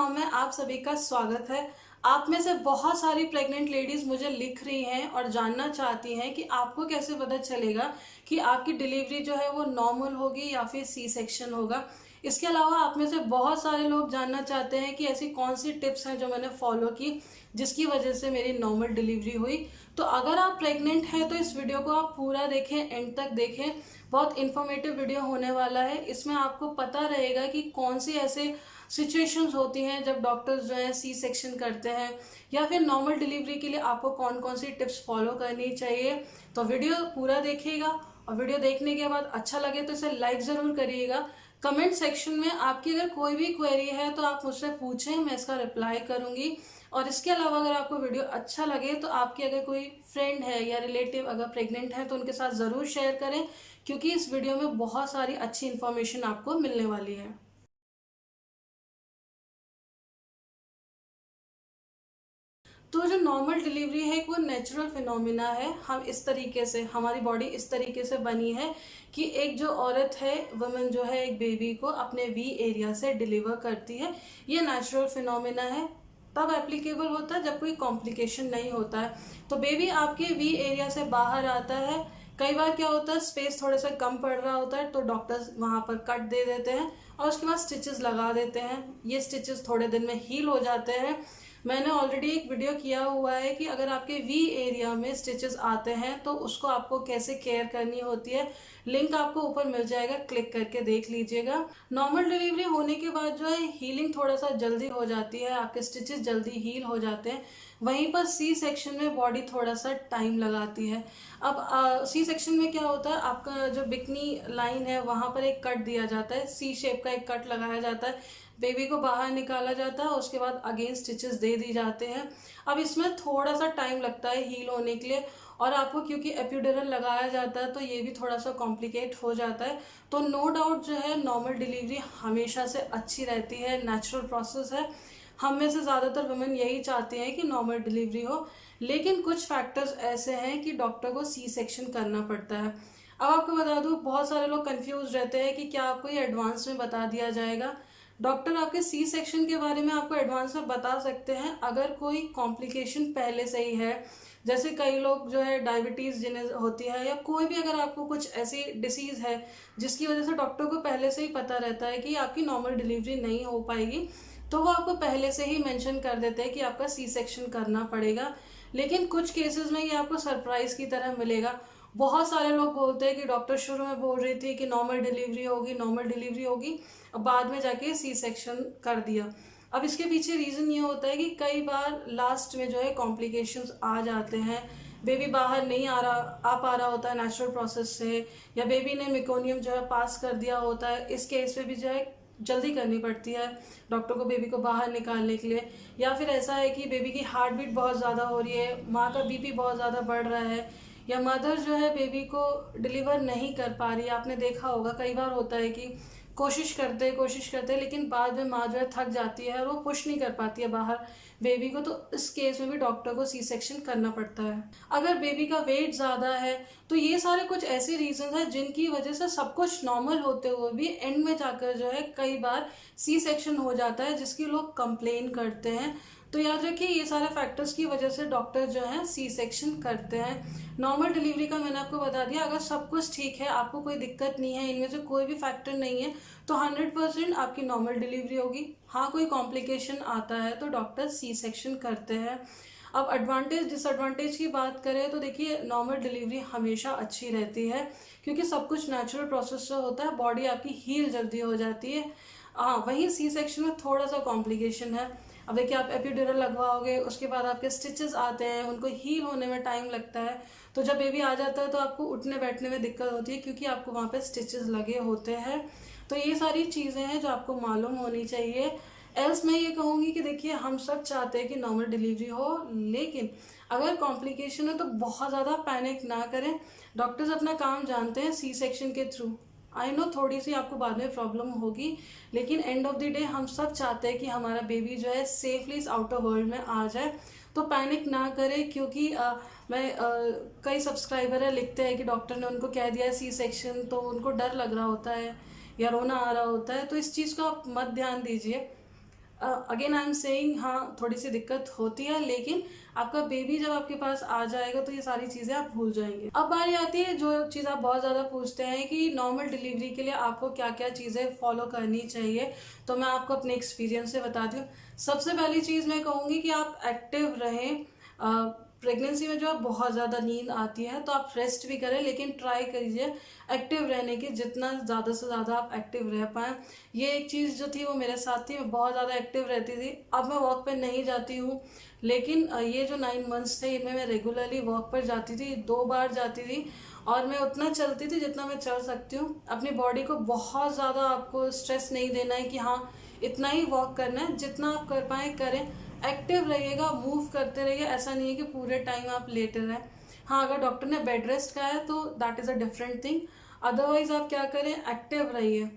नाव में आप सभी का स्वागत है। आप में से बहुत सारी प्रेग्नेंट लेडीज मुझे लिख रही हैं और जानना चाहती हैं कि आपको कैसे पता चलेगा कि आपकी डिलीवरी जो है वो नॉर्मल होगी या फिर सी सेक्शन होगा। इसके अलावा आप में से बहुत सारे लोग जानना चाहते हैं कि ऐसी कौन सी टिप्स हैं जो मैंने फॉलो की जिसकी वजह से मेरी नॉर्मल डिलीवरी हुई। तो अगर आप प्रेग्नेंट हैं तो इस वीडियो को आप पूरा देखें, एंड तक देखें। बहुत इन्फॉर्मेटिव वीडियो होने वाला है। इसमें आपको पता रहेगा कि कौन सी ऐसे सिचुएशंस होती हैं जब डॉक्टर्स जो है सी सेक्शन करते हैं या फिर नॉर्मल डिलीवरी के लिए आपको कौन कौन सी टिप्स फॉलो करनी चाहिए। तो वीडियो पूरा देखिएगा और वीडियो देखने के बाद अच्छा लगे तो इसे लाइक ज़रूर करिएगा। कमेंट सेक्शन में आपकी अगर कोई भी क्वेरी है तो आप मुझसे पूछें, मैं इसका रिप्लाई करूंगी। और इसके अलावा अगर आपको वीडियो अच्छा लगे तो आपकी अगर कोई फ्रेंड है या रिलेटिव अगर प्रेग्नेंट है तो उनके साथ ज़रूर शेयर करें, क्योंकि इस वीडियो में बहुत सारी अच्छी इन्फॉर्मेशन आपको मिलने वाली है। तो जो नॉर्मल डिलीवरी है एक वो नेचुरल फिनोमिना है। हम इस तरीके से, हमारी बॉडी इस तरीके से बनी है कि एक जो औरत है, वुमन जो है, एक बेबी को अपने वी एरिया से डिलीवर करती है। ये नेचुरल फिनोमिना है, तब एप्लीकेबल होता है जब कोई कॉम्प्लिकेशन नहीं होता है। तो बेबी आपके वी एरिया से बाहर आता है। कई बार क्या होता है, स्पेस थोड़ा सा कम पड़ रहा होता है तो डॉक्टर्स वहाँ पर कट दे देते हैं और उसके बाद स्टिचेस लगा देते हैं। ये स्टिचेस थोड़े दिन में हील हो जाते हैं। मैंने ऑलरेडी एक वीडियो किया हुआ है कि अगर आपके वी एरिया में स्टिचेस आते हैं तो उसको आपको कैसे केयर करनी होती है। लिंक आपको ऊपर मिल जाएगा, क्लिक करके देख लीजिएगा। नॉर्मल डिलीवरी होने के बाद जो है हीलिंग थोड़ा सा जल्दी हो जाती है, आपके स्टिचेस जल्दी हील हो जाते हैं। वहीं पर सी सेक्शन में बॉडी थोड़ा सा टाइम लगाती है। अब सी सेक्शन में क्या होता है, आपका जो बिकनी लाइन है वहां पर एक कट दिया जाता है, सी शेप का एक कट लगाया जाता है, बेबी को बाहर निकाला जाता है, उसके बाद अगेन स्टिचेस दे दी जाते हैं। अब इसमें थोड़ा सा टाइम लगता है हील होने के लिए, और आपको क्योंकि एपिड्यूरल लगाया जाता है तो ये भी थोड़ा सा कॉम्प्लिकेट हो जाता है। तो नो डाउट जो है नॉर्मल डिलीवरी हमेशा से अच्छी रहती है, नेचुरल प्रोसेस है। हम में से ज़्यादातर वुमेन यही चाहते हैं कि नॉर्मल डिलीवरी हो, लेकिन कुछ फैक्टर्स ऐसे हैं कि डॉक्टर को सी सेक्शन करना पड़ता है। अब आपको बता दूं, बहुत सारे लोग कंफ्यूज रहते हैं कि क्या आपको ये एडवांस में बता दिया जाएगा। डॉक्टर आपके सी सेक्शन के बारे में आपको एडवांस में बता सकते हैं अगर कोई कॉम्प्लिकेशन पहले से ही है। जैसे कई लोग जो है डायबिटीज़ जिन्हें होती है, या कोई भी अगर आपको कुछ ऐसी डिसीज़ है जिसकी वजह से डॉक्टर को पहले से ही पता रहता है कि आपकी नॉर्मल डिलीवरी नहीं हो पाएगी, तो वो आपको पहले से ही मेंशन कर देते हैं कि आपका सी सेक्शन करना पड़ेगा। लेकिन कुछ केसेस में ये आपको सरप्राइज की तरह मिलेगा। बहुत सारे लोग बोलते हैं कि डॉक्टर शुरू में बोल रही थी कि नॉर्मल डिलीवरी होगी, नॉर्मल डिलीवरी होगी, अब बाद में जाके सी सेक्शन कर दिया। अब इसके पीछे रीज़न ये होता है कि कई बार लास्ट में जो है कॉम्प्लिकेशंस आ जाते हैं। बेबी बाहर नहीं आ पा रहा होता है नेचुरल प्रोसेस से, या बेबी ने मेकोनियम जो है पास कर दिया होता है। इस केस में भी जो है जल्दी करनी पड़ती है डॉक्टर को बेबी को बाहर निकालने के लिए। या फिर ऐसा है कि बेबी की हार्ट बीट बहुत ज़्यादा हो रही है, माँ का बीपी बहुत ज़्यादा बढ़ रहा है, या मदर जो है बेबी को डिलीवर नहीं कर पा रही है। आपने देखा होगा कई बार होता है कि कोशिश करते लेकिन बाद में माँ जो है थक जाती है और वो पुश नहीं कर पाती है बाहर बेबी को। तो इस केस में भी डॉक्टर को सी सेक्शन करना पड़ता है। अगर बेबी का वेट ज़्यादा है तो ये सारे कुछ ऐसे रीजन हैं जिनकी वजह से सब कुछ नॉर्मल होते हुए भी एंड में जाकर जो है कई बार सी सेक्शन हो जाता है, जिसकी लोग कंप्लेन करते हैं। तो याद रखिए ये सारे फैक्टर्स की वजह से डॉक्टर जो है सी सेक्शन करते हैं। नॉर्मल डिलीवरी का मैंने आपको बता दिया, अगर सब कुछ ठीक है, आपको कोई दिक्कत नहीं है, इनमें से कोई भी फैक्टर नहीं है, तो 100% आपकी नॉर्मल डिलीवरी होगी। हाँ, कोई कॉम्प्लिकेशन आता है तो डॉक्टर सी सेक्शन करते हैं। अब एडवांटेज डिसएडवांटेज की बात करें तो देखिए नॉर्मल डिलीवरी हमेशा अच्छी रहती है, क्योंकि सब कुछ नेचुरल प्रोसेस से होता है, बॉडी आपकी हील जल्दी हो जाती है। हाँ, वहीं सी सेक्शन में थोड़ा सा कॉम्प्लिकेशन है। अब देखिए आप एपिड्यूरल लगवाओगे, उसके बाद आपके स्टिचेस आते हैं, उनको हील होने में टाइम लगता है। तो जब बेबी आ जाता है तो आपको उठने बैठने में दिक्कत होती है, क्योंकि आपको वहाँ पे स्टिचेस लगे होते हैं। तो ये सारी चीज़ें हैं जो आपको मालूम होनी चाहिए। एल्स मैं ये कहूँगी कि देखिए हम सब चाहते हैं कि नॉर्मल डिलीवरी हो, लेकिन अगर कॉम्प्लिकेशन है तो बहुत ज़्यादा पैनिक ना करें। डॉक्टर्स अपना काम जानते हैं सी सेक्शन के थ्रू। आई नो थोड़ी सी आपको बाद में प्रॉब्लम होगी, लेकिन एंड ऑफ द डे हम सब चाहते हैं कि हमारा बेबी जो है सेफली इस आउटर वर्ल्ड में आ जाए। तो पैनिक ना करें, क्योंकि कई सब्सक्राइबर है लिखते हैं कि डॉक्टर ने उनको कह दिया है सी सेक्शन, तो उनको डर लग रहा होता है या रोना आ रहा होता है। तो इस चीज़ को आप मत ध्यान दीजिए। अगेन आई एम सेइंग, हाँ थोड़ी सी दिक्कत होती है, लेकिन आपका बेबी जब आपके पास आ जाएगा तो ये सारी चीज़ें आप भूल जाएंगे। अब बारी आती है जो चीज़ आप बहुत ज़्यादा पूछते हैं कि नॉर्मल डिलीवरी के लिए आपको क्या क्या चीज़ें फॉलो करनी चाहिए, तो मैं आपको अपने एक्सपीरियंस से बताती हूँ। सबसे पहली चीज़ मैं कहूँगी कि आप एक्टिव रहें। प्रेगनेंसी में जो है बहुत ज़्यादा नींद आती है, तो आप रेस्ट भी करें, लेकिन ट्राई करिए एक्टिव रहने की, जितना ज़्यादा से ज़्यादा आप एक्टिव रह पाएँ। ये एक चीज़ जो थी वो मेरे साथ थी, मैं बहुत ज़्यादा एक्टिव रहती थी। अब मैं वॉक पे नहीं जाती हूँ, लेकिन ये जो 9 मंथ्स थे इनमें मैं रेगुलरली वॉक पर जाती थी, 2 बार जाती थी, और मैं उतना चलती थी जितना मैं चल सकती हूँ। अपनी बॉडी को बहुत ज़्यादा आपको स्ट्रेस नहीं देना है कि हाँ इतना ही वॉक करना है, जितना आप कर पाएँ करें। एक्टिव रहिएगा, मूव करते रहिए, ऐसा नहीं है कि पूरे टाइम आप लेटे रहें। हाँ, अगर डॉक्टर ने बेड रेस्ट कहा है तो that is a different thing. Otherwise आप क्या करें, एक्टिव रहिए,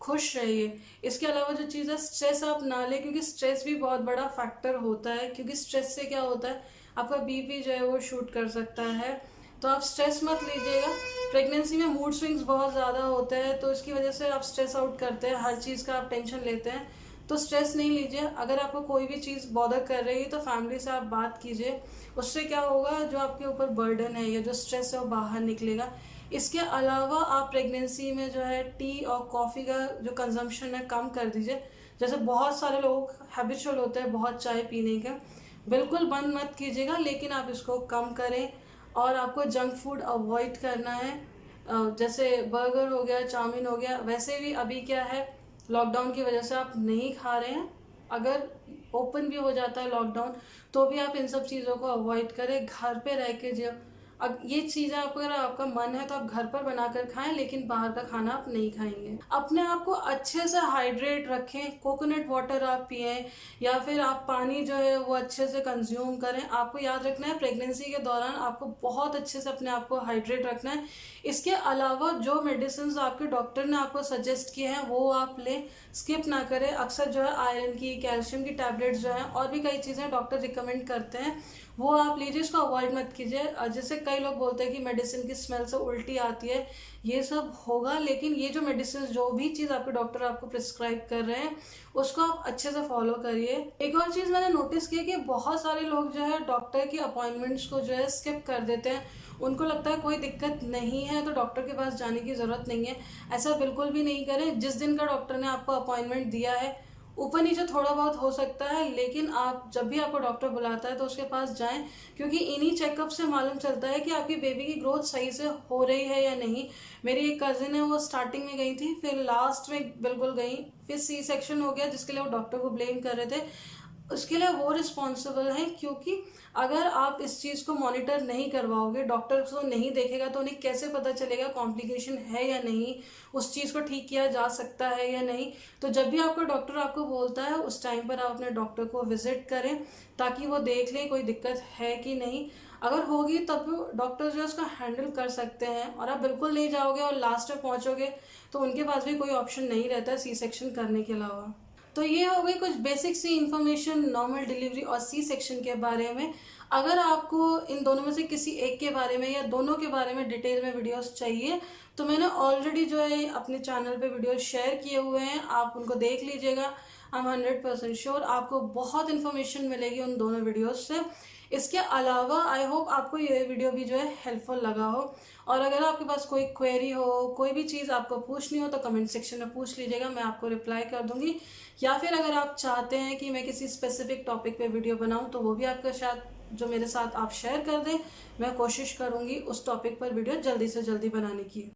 खुश रहिए। इसके अलावा जो चीज़ है, स्ट्रेस आप ना लें, क्योंकि स्ट्रेस भी बहुत बड़ा फैक्टर होता है। क्योंकि स्ट्रेस से क्या होता है, आपका बीपी जो है वो शूट कर सकता है, तो आप स्ट्रेस मत लीजिएगा। प्रेगनेंसी में मूड स्विंग्स बहुत ज़्यादा होते हैं, तो इसकी वजह से आप स्ट्रेस आउट करते हैं, हर चीज़ का आप टेंशन लेते हैं, तो स्ट्रेस नहीं लीजिए। अगर आपको कोई भी चीज़ बॉदर कर रही है तो फैमिली से आप बात कीजिए, उससे क्या होगा, जो आपके ऊपर बर्डन है या जो स्ट्रेस है वो बाहर निकलेगा। इसके अलावा आप प्रेगनेंसी में जो है टी और कॉफ़ी का जो कंजम्पशन है कम कर दीजिए। जैसे बहुत सारे लोग हैबिचुअल होते हैं बहुत चाय पीने का, बिल्कुल बंद मत कीजिएगा, लेकिन आप इसको कम करें। और आपको जंक फूड अवॉइड करना है, जैसे बर्गर हो गया, चाउमीन हो गया। वैसे भी अभी क्या है, लॉकडाउन की वजह से आप नहीं खा रहे हैं, अगर ओपन भी हो जाता है लॉकडाउन तो भी आप इन सब चीज़ों को अवॉइड करें। घर पे रह के जो अब ये चीज़ें आपको, अगर आपका मन है तो आप घर पर बनाकर खाएं, लेकिन बाहर का खाना आप नहीं खाएंगे। अपने आप को अच्छे से हाइड्रेट रखें, कोकोनट वाटर आप पिएं, या फिर आप पानी जो है वो अच्छे से कंज्यूम करें। आपको याद रखना है, प्रेगनेंसी के दौरान आपको बहुत अच्छे से अपने आप को हाइड्रेट रखना है। इसके अलावा जो मेडिसिन आपके डॉक्टर ने आपको सजेस्ट किए हैं वो आप लें, स्किप ना करें। अक्सर जो है आयरन की, कैल्शियम की टैबलेट्स जो हैं, और भी कई चीज़ें डॉक्टर रिकमेंड करते हैं, वो आप लीजिए, इसको अवॉइड मत कीजिए। जैसे कई लोग बोलते हैं कि मेडिसिन की स्मेल से उल्टी आती है, ये सब होगा, लेकिन ये जो मेडिसिन, जो भी चीज़ आपके डॉक्टर आपको प्रिस्क्राइब कर रहे हैं उसको आप अच्छे से फॉलो करिए। एक और चीज़ मैंने नोटिस की है कि बहुत सारे लोग जो है डॉक्टर की अपॉइंटमेंट्स को जो है स्किप कर देते हैं। उनको लगता है कोई दिक्कत नहीं है तो डॉक्टर के पास जाने की ज़रूरत नहीं है। ऐसा बिल्कुल भी नहीं करें। जिस दिन का डॉक्टर ने आपको अपॉइंटमेंट दिया है, ऊपर नीचे थोड़ा बहुत हो सकता है, लेकिन आप जब भी आपको डॉक्टर बुलाता है तो उसके पास जाएं, क्योंकि इन्हीं चेकअप से मालूम चलता है कि आपकी बेबी की ग्रोथ सही से हो रही है या नहीं। मेरी एक कजिन है, वो स्टार्टिंग में गई थी, फिर लास्ट में बिल्कुल गई, फिर सी सेक्शन हो गया, जिसके लिए वो डॉक्टर को ब्लेम कर रहे थे। उसके लिए वो रिस्पॉन्सिबल हैं, क्योंकि अगर आप इस चीज़ को मॉनिटर नहीं करवाओगे, डॉक्टर को नहीं देखेगा, तो उन्हें कैसे पता चलेगा कॉम्प्लिकेशन है या नहीं, उस चीज़ को ठीक किया जा सकता है या नहीं। तो जब भी आपका डॉक्टर आपको बोलता है उस टाइम पर आप अपने डॉक्टर को विजिट करें, ताकि वो देख लें कोई दिक्कत है कि नहीं। अगर होगी तब डॉक्टर जो है उसका हैंडल कर सकते हैं, और आप बिल्कुल नहीं जाओगे और लास्ट में पहुंचोगे तो उनके पास भी कोई ऑप्शन नहीं रहता है सी सेक्शन करने के अलावा। तो ये हो गई कुछ बेसिक सी इन्फॉर्मेशन नॉर्मल डिलीवरी और सी सेक्शन के बारे में। अगर आपको इन दोनों में से किसी एक के बारे में या दोनों के बारे में डिटेल में वीडियोस चाहिए, तो मैंने ऑलरेडी जो है अपने चैनल पे वीडियोस शेयर किए हुए हैं, आप उनको देख लीजिएगा। आई एम 100% श्योर आपको बहुत इन्फॉर्मेशन मिलेगी उन दोनों वीडियोस से। इसके अलावा आई होप आपको ये वीडियो भी जो है हेल्पफुल लगा हो, और अगर आपके पास कोई क्वेरी हो, कोई भी चीज़ आपको पूछनी हो, तो कमेंट सेक्शन में पूछ लीजिएगा, मैं आपको रिप्लाई कर दूंगी। या फिर अगर आप चाहते हैं कि मैं किसी स्पेसिफिक टॉपिक पे वीडियो बनाऊं, तो वो भी आपके साथ जो मेरे साथ आप शेयर कर दें, मैं कोशिश करूंगी उस टॉपिक पर वीडियो जल्दी से जल्दी बनाने की।